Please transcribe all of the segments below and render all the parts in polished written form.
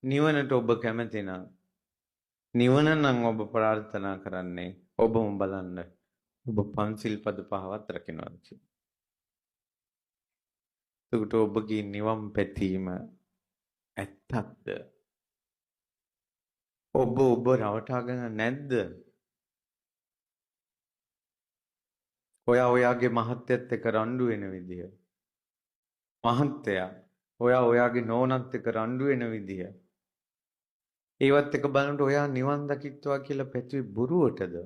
නිවනට ඔබ කැමති නම් නිවන නම් ඔබ ප්‍රාර්ථනා කරන්නේ ඔබම බලන්න ඔබ පන්සිල් පද පහවත් රකින්නවාද කියලා. එතකොට ඔබගේ නිවන් පැතීම ඇත්තක්ද? ඔබ රවටාගෙන නැද්ද? ඔයාගේ මහත්යත් එක්ක රණ්ඩු වෙන විදිය. මහත්තයා ඔයාගේ නෝනත් එක්ක රණ්ඩු වෙන විදිය. ඒවත් එක බලනකොට ඔයා නිවන් දකිත්වා කියලා පැතුවේ බොරුවටද?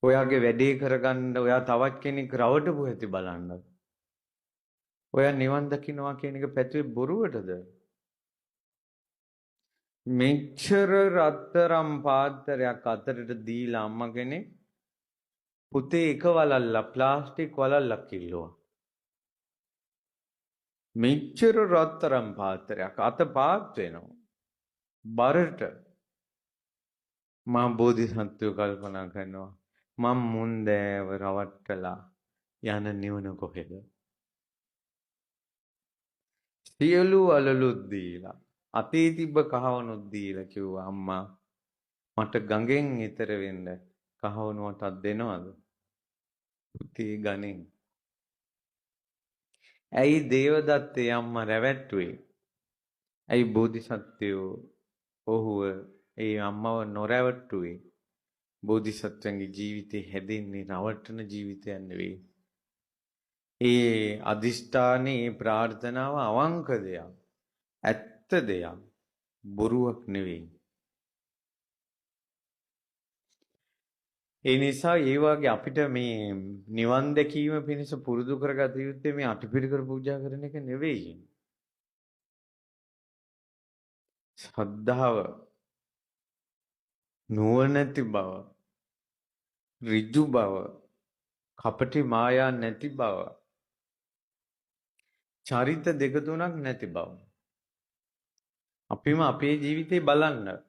ඔයාගේ වැඩේ කරගන්න ඔයා තවත් කෙනෙක් රවටපු හැටි බලන්න. ඔයා නිවන් දකින්නවා කියන එක පැතුවේ බොරුවටද? මෙච්චර රත්තරම් පාත්‍රයක් අතරට දීලා අම්මා කෙනෙක් පුතේ එක වලල්ලා ප්ලාස්ටික් වලල්ලක් කිල්ලුවා. මෙච්චර රත්තරම් පාත්‍රයක් අත පාත් වෙනවා. බරට මම බෝධිසත්වෝ කල්පනා කරනවා මම මුන්දෑව රවට්ටලා යන නිවන කොහෙද? සියලු අලලුත් දීලා අතේ තිබ්බ කහවණුත් දීලා කිව්වා අම්මා මට ගඟෙන් ඈතර වෙන්න කහවණුවටක් දෙනවද? පුතේ ගණෙන්. ඇයි දේවදත්තේ අම්මා රැවට්ටුවේ? ඇයි බෝධිසත්වයෝ ඔහුව ඒ අම්මව නොරැවට්ටුවේ? බෝධිසත්වයන්ගේ ජීවිතේ හැදෙන්නේ රවට්ටන ජීවිතයක් නෙවෙයි. ඒ අදිෂ්ඨානේ ප්‍රාර්ථනාව අවංක දෙයක්. ඇත්ත දෙයක්. බොරුවක් නෙවෙයි. ඒ නිසා ඒ වගේ අපිට මේ නිවන් දැකීම පිණිස පුරුදු කරගත යුත්තේ මේ අටිපිරිකර පූජා කරන එක නෙවෙයි. ශ්‍රද්ධාව, නුවණැති බව, ඍජු බව, කපටි මායා නැති බව, චරිත දෙක තුනක් නැති බව. අපිම අපේ ජීවිතේ බලන්න.